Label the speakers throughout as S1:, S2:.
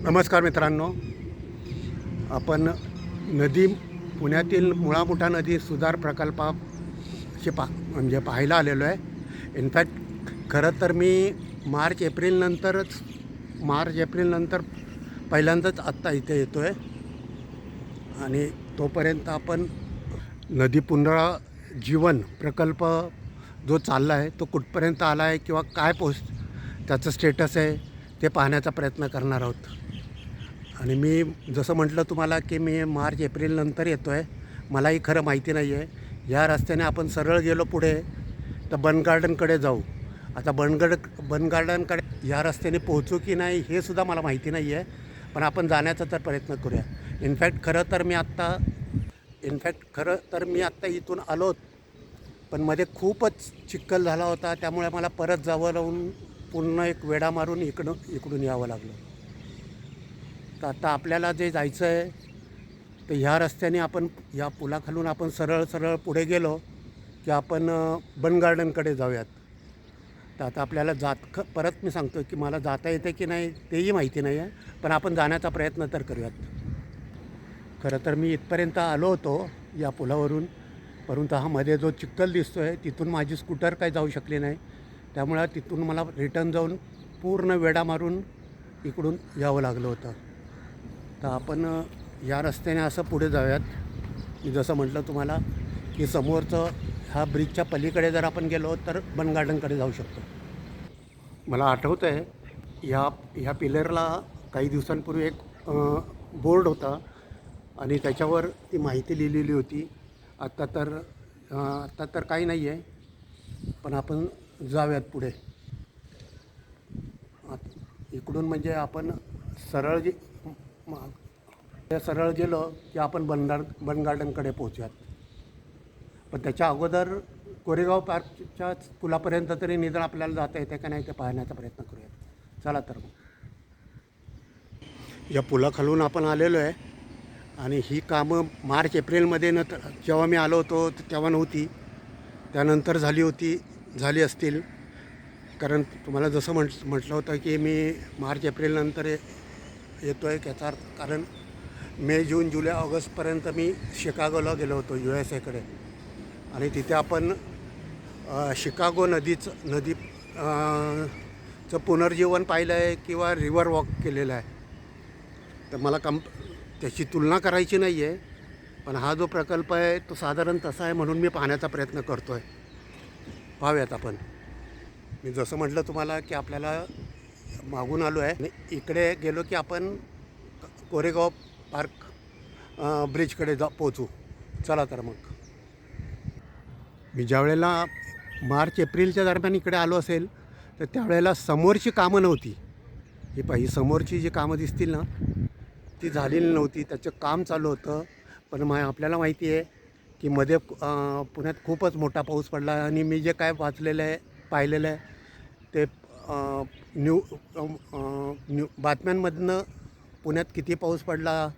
S1: नमस्कार मित्रांनो, आपण नदी पुण्यातील मुळामुठा नदी सुधार प्रकल्पाशी म्हणजे पाहायला आलेलो आहे. इनफॅक्ट खरं तर मी मार्च एप्रिलनंतर पहिल्यांदाच आत्ता इथे येतो आहे आणि तोपर्यंत आपण नदी पुनरुज्जीवन प्रकल्प जो चालला आहे तो कुठपर्यंत आला आहे किंवा काय त्याचं स्टेटस आहे ते पाहण्याचा प्रयत्न करणार आहोत. आणि मी जसं म्हटलं तुम्हाला की मी मार्च एप्रिलनंतर येतो आहे. मलाही खरं माहिती नाही आहे. या रस्त्याने आपण सरळ गेलो पुढे तर बन गार्डनकडे जाऊ. आता बन गार्डनकडे या रस्त्याने पोहोचू की नाही हे सुद्धा मला माहिती नाही आहे, पण आपण जाण्याचा तर प्रयत्न करूया. इनफॅक्ट खरं तर मी आत्ता इथून आलो, पण मध्ये खूपच चिखल झाला होता, त्यामुळे मला परत जावं लावून पुन्हा एक वेढा मारून इकडून यावं लागलं. तर आता आपल्याला जे जायचं आहे तर ह्या रस्त्याने आपण या पुलाखालून आपण सरळ पुढे गेलो की आपण बन गार्डनकडे जाऊयात. तर आता आपल्याला परत मी सांगतो की मला जाता येते की नाही तेही माहिती नाही आहे, पण आपण जाण्याचा प्रयत्न तर करूयात. खरं तर मी इथपर्यंत आलो होतो या पुलावरून, परंतु हा मध्ये जो चिखल दिसतो आहे तिथून माझी स्कूटर काही जाऊ शकली नाही. त्यामुळं तिथून मला रिटर्न जाऊन पूर्ण वेढा मारून इकडून यावं लागलं होतं. तर आपण या रस्त्याने असं पुढे जाऊयात. मी जसं म्हटलं तुम्हाला की समोरचं ह्या ब्रिजच्या पलीकडे जर आपण गेलो तर बन गार्डनकडे जाऊ शकतो. मला आठवतं आहे ह्या पिलरला काही दिवसांपूर्वी एक बोर्ड होता आणि त्याच्यावर ती माहिती लिहिलेली होती. आत्ता तर काही नाही आहे, पण आपण जाऊयात पुढे. इकडून म्हणजे आपण सरळ सरळ गेलो की आपण बन गार्डनकडे पोहोचूयात. पण त्याच्या अगोदर कोरेगाव पार्कच्या पुलापर्यंत तरी निदान आपल्याला जाता येते का नाही ते पाहण्याचा प्रयत्न करूयात. चला तर मग. या पुलाखालून आपण आलेलो आहे आणि ही कामं मार्च एप्रिलमध्ये जेव्हा मी आलो होतो तेव्हा नव्हती, त्यानंतर झाली असतील. कारण तुम्हाला जसं म्हटलं होतं की मी मार्च एप्रिलनंतर येतो आहे, त्याचा अर्थ कारण मे जून जुलै ऑगस्टपर्यंत मी शिकागोला गेलो होतो USA आणि तिथे आपण शिकागो नदीचं पुनर्जीवन पाहिलं आहे किंवा रिव्हर वॉक केलेलं आहे. तर मला त्याची तुलना करायची नाही आहे, पण हा जो प्रकल्प आहे तो साधारण तसा आहे म्हणून मी पाहण्याचा प्रयत्न करतो आहे. पाहूयात आपण. मी जसं म्हटलं तुम्हाला की आपल्याला मागून आलो आहे आणि इकडे गेलो की आपण कोरेगाव पार्क ब्रिजकडे पोचू. चला तर मग. मी ज्या वेळेला मार्च एप्रिलच्या दरम्यान इकडे आलो असेल तर त्यावेळेला समोरची कामं नव्हती. ही समोरची जी कामं दिसतील ना ती झालेली नव्हती, त्याचं काम चालू होतं. पण आपल्याला माहिती आहे की मध्ये पुण्यात खूपच मोठा पाऊस पडला आणि मी जे काय पाहिलेलं आहे ते बातम्यांमधनं पुण्यात किती पाऊस पडला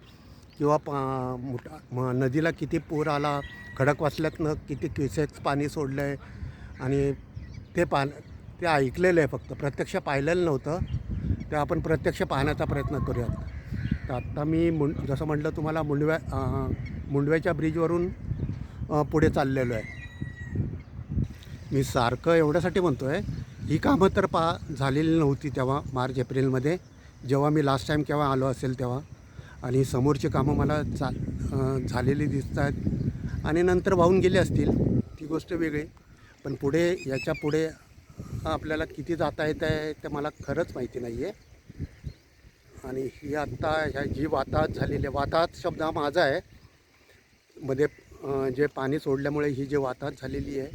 S1: किंवा नदीला किती पूर आला, खडकवासल्यातनं किती क्युसेक्स पाणी सोडलं आहे आणि ते ऐकलेलं आहे, फक्त प्रत्यक्ष पाहिलेलं नव्हतं. ते आपण प्रत्यक्ष पाहण्याचा प्रयत्न करूयात. तर आत्ता मी जसं म्हटलं तुम्हाला मुंडव्याच्या ब्रिजवरून पुढे चाललेलो आहे. मी सारखं एवढ्यासाठी म्हणतो आहे, ही कामं तर झालेली नव्हती तेव्हा मार्च एप्रिलमध्ये जेव्हा मी लास्ट टाईम केव्हा आलो असेल तेव्हा. आणि समोरची कामं मला झालेली दिसत आहेत आणि नंतर वाहून गेली असतील, ती गोष्ट वेगळी. पण याच्या पुढे आपल्याला किती जाता येत आहे ते मला खरंच माहिती नाही आहे. आणि ही आत्ता जी वाताहत शब्द हा माझा आहे, मध्ये जे पाणी सोडल्यामुळे ही जी वाताहत झालेली आहे.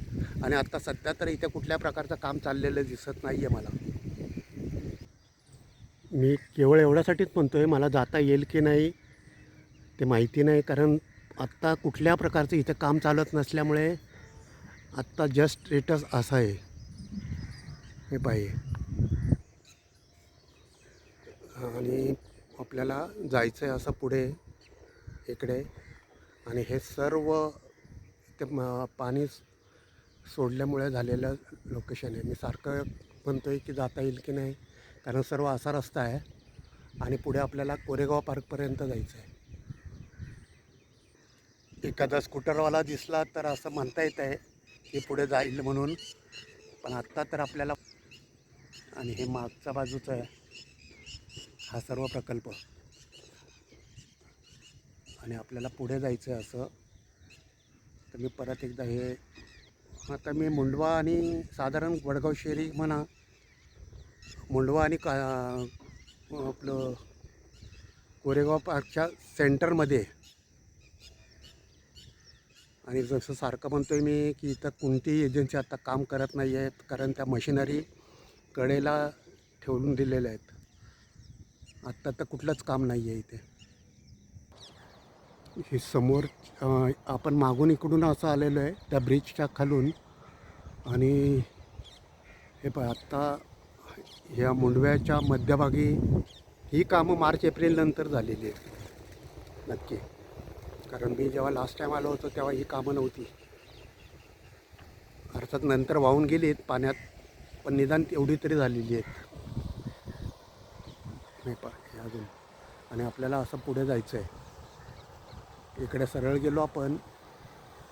S1: आणि आत्ता सध्या तर इथे कुठल्या प्रकारचं काम चाललेलं दिसत नाही आहे मला. मी केवळ एवढ्यासाठीच म्हणतो आहे, मला जाता येईल की नाही ते माहिती नाही, कारण आत्ता कुठल्या प्रकारचं इथं काम चालत नसल्यामुळे आत्ता जस्ट स्टेटस असं आहे. हे पाहिजे आणि आपल्याला जायचं आहे असं पुढे इकडे. आणि हे सर्व ते पाणी सोडल्यामुळे झालेलं लोकेशन आहे. मी सारखं म्हणतो आहे की जाता येईल की नाही, कारण सर्व असा रस्ता आहे आणि पुढे आपल्याला कोरेगाव पार्कपर्यंत जायचं आहे. एखादा स्कूटरवाला दिसला तर असं म्हणता येत आहे की पुढे जाईल म्हणून, पण आत्ता तर आपल्याला आणि हे मागच्या बाजूचं आहे हा सर्व प्रकल्प आणि आपल्याला पुढे जायचं आहे असं. तर मी परत एकदा हे आता मी मुंडवा आणि साधारण वडगाव शेरी म्हणा, मुंडवा आणि आपलं कोरेगाव पार्कच्या सेंटरमध्ये. आणि जसं सारखं म्हणतो आहे मी की इथं कोणतीही एजन्सी आता काम करत नाही आहेत, कारण त्या मशिनरी कडेला ठेवून दिलेल्या आहेत. आत्ता तर कुठलंच काम नाही आहे इथे. हे समोर आपण मागून इकडून असं आलेलो आहे त्या ब्रिजच्या खालून. आणि हे पहा आत्ता ह्या मुंडव्याच्या मध्यभागी ही कामं मार्च एप्रिल नंतर झालेली आहेत नक्की, कारण मी जेव्हा लास्ट टाईम आलो होतो तेव्हा ही कामं नव्हती. अर्थात नंतर वाहून गेली आहेत पाण्यात, पण निदान एवढी तरी झालेली आहेत. नाही पहा हे अजून. आणि आपल्याला असं पुढे जायचं आहे. इकडे सरळ गेलो आपण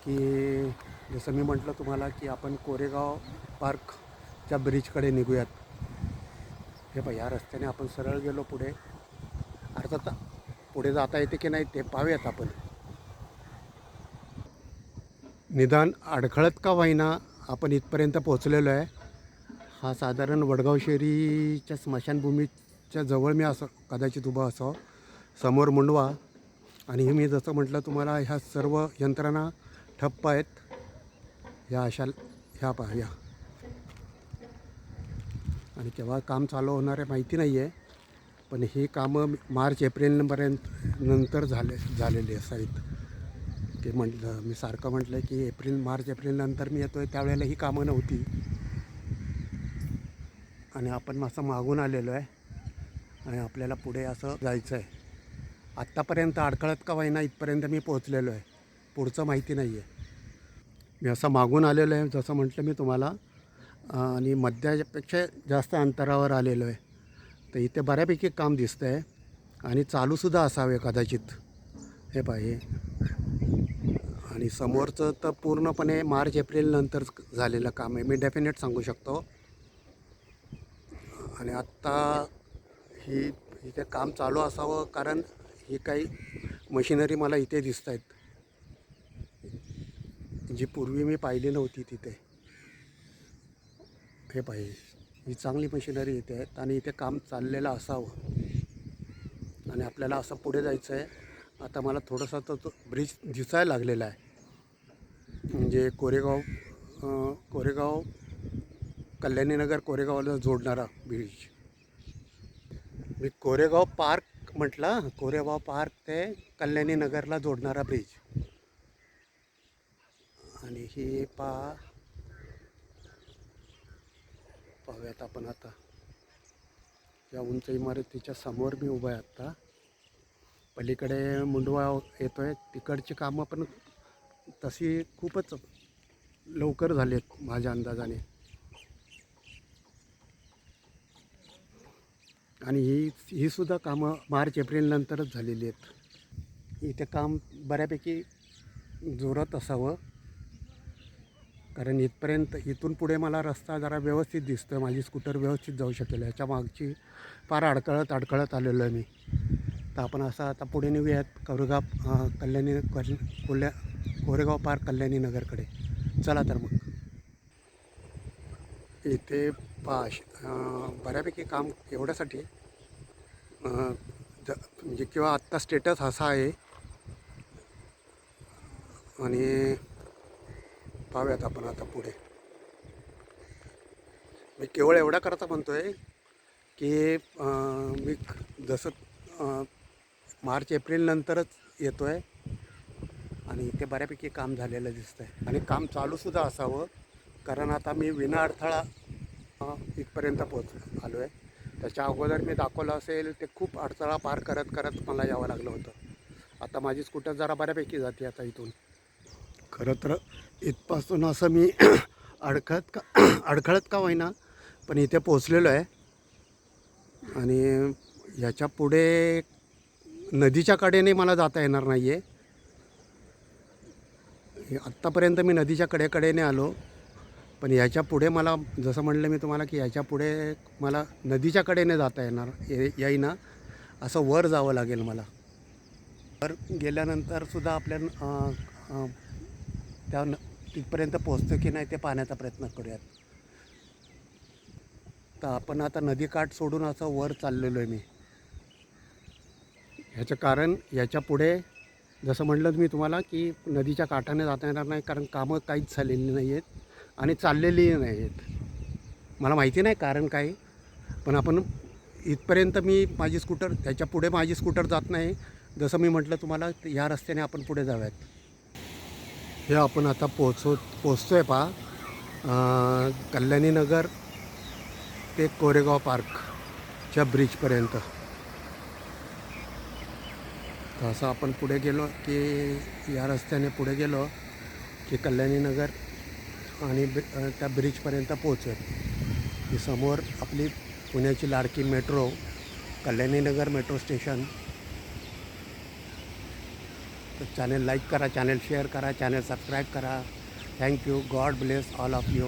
S1: की जसं मी म्हटलं तुम्हाला की आपण कोरेगाव पार्कच्या ब्रिजकडे निघूयात. हे पहा या रस्त्याने आपण सरळ गेलो पुढे. अर्थात पुढे जाता येते की नाही ते पाहूयात आपण. निदान अडखळत का होईना आपण इथपर्यंत पोहोचलेलो आहे. हा साधारण वडगाव शेरीच्या स्मशानभूमीच्या जवळ मी असं कदाचित उभा असावं. समोर मुंडवा आणि हे मी जसं म्हटलं तुम्हाला ह्या सर्व यंत्रणा ठप्प आहेत. ह्या अशा ह्या पहा ह्या. आणि केव्हा काम चालू होणार आहे माहिती नाही आहे, पण ही कामं मार्च एप्रिलपर्यंत नंतर झालेली असावीत. ते म्हटलं मी सारखं म्हटलं की मार्च एप्रिल नंतर मी येतो आहे त्यावेळेला ही कामं नव्हती. आणि आपण असं मागून आलेलो आहे आणि आपल्याला पुढे असं जायचं आहे. आत्तापर्यंत अडखळत का होईना इथपर्यंत मी पोहोचलेलो आहे. पुढचं माहिती नाही आहे. मी असं मागून आलेलो आहे जसं म्हटलं मी तुम्हाला, आणि मध्यापेक्षा जास्त अंतरावर आलेलो आहे. तर इथे बऱ्यापैकी काम दिसतं आहे आणि चालूसुद्धा असावे कदाचित. हे पाहिजे. आणि समोरचं तर पूर्णपणे मार्च एप्रिल नंतर झालेलं काम आहे, मी डेफिनेट सांगू शकतो. आणि आत्ता इथे काम चालू असावं, कारण ही काही मशिनरी मला इथे दिसत आहेत जी पूर्वी मी पाहिली नव्हती तिथे. हे पाहिजे ही चांगली मशिनरी इथे आहेत आणि इथे काम चाललेलं असावं. आणि आपल्याला असं पुढे जायचं आहे. आता मला थोडासा तो ब्रिज दिसायला लागलेला आहे, म्हणजे कोरेगाव कल्याणीनगर कोरेगावला जोडणारा ब्रिज. मी कोरेगाव पार्क म्हटलं, कोरेगाव पार्क ते कल्याणीनगरला जोडणारा ब्रिज. आणि ही पाहूयात आपण आता. या उंच इमारतीच्या समोर मी उभा आहे आत्ता. पलीकडे मुंडवा येतो आहे. तिकडची कामं पण तशी खूपच लवकर झाली आहेत माझ्या अंदाजाने. आणि ही सुद्धा कामं मार्च एप्रिल नंतरच झालेली आहेत. इथे काम बऱ्यापैकी जोरात असावं, कारण इथून पुढे मला रस्ता जरा व्यवस्थित दिसतो आहे. माझी स्कूटर व्यवस्थित जाऊ शकेल. ह्याच्या मागची फार अडखळत आलेलो आहे मी. तर आपण असं आता पुढे निघूयात कोरेगाव पार्क कल्याणीनगरकडे. चला तर मग. इथे बऱ्यापैकी काम एवढ्यासाठी म्हणजे किंवा आत्ता स्टेटस असा आहे. आणि पाहूयात आपण आता पुढे. मी केवळ एवढा करता म्हणतो आहे की मी जसं मार्च एप्रिल नंतरच येतो आहे आणि इथे बऱ्यापैकी काम झालेलं दिसतं आहे. आणि काम चालूसुद्धा असावं, कारण आता मी विना अडथळा इथपर्यंत आलो आहे. त्याच्या अगोदर मी दाखवलं असेल ते खूप अडथळा पार करत मला यावं लागलं होतं. आता माझी स्कूटर जरा बऱ्यापैकी जाते आता इथून. खरं तर इथपासून असं मी अडखळत का होईना पण इथे पोचलेलो आहे. आणि याच्या पुढे नदीच्या कडेने मला जाता येणार नाही आहे. आत्तापर्यंत मी नदीच्या कडेकडेने आलो, पण याच्या पुढे मला जसं म्हणलं मी तुम्हाला की याच्या पुढे मला नदीच्या कडेने जाता येईना, असं वर जावं लागेल मला. वर गेल्यानंतरसुद्धा त्या तिथपर्यंत पोचतो की नाही ते पाहण्याचा प्रयत्न करूयात. तर आपण आता नदीकाठ सोडून असं वर चाललेलो आहे मी. ह्याचं कारण याच्या पुढे जसं म्हटलं मी तुम्हाला की नदीच्या काठाने जाता येणार नाही, कारण कामं काहीच झालेली नाही आहेत आणि चाललेलीही नाही आहेत. मला माहिती नाही कारण काय, पण आपण इथपर्यंत मी माझी स्कूटर, त्याच्या पुढे माझी स्कूटर जात नाही. जसं मी म्हटलं तुम्हाला या रस्त्याने आपण पुढे जाऊयात. हे आपण आता पोचतो आहे पहा कल्याणीनगर ते कोरेगाव पार्कच्या ब्रिजपर्यंत. तर असं आपण पुढे गेलो की या रस्त्याने पुढे गेलो की कल्याणीनगर आणि त्या ब्रिजपर्यंत पोचेल. ही समोर आपली पुण्याची लाडकी मेट्रो कल्याणीनगर मेट्रो स्टेशन. तर चॅनल लाईक करा, चॅनल शेअर करा, चॅनल सबस्क्राईब करा. Thank you. God bless all of you.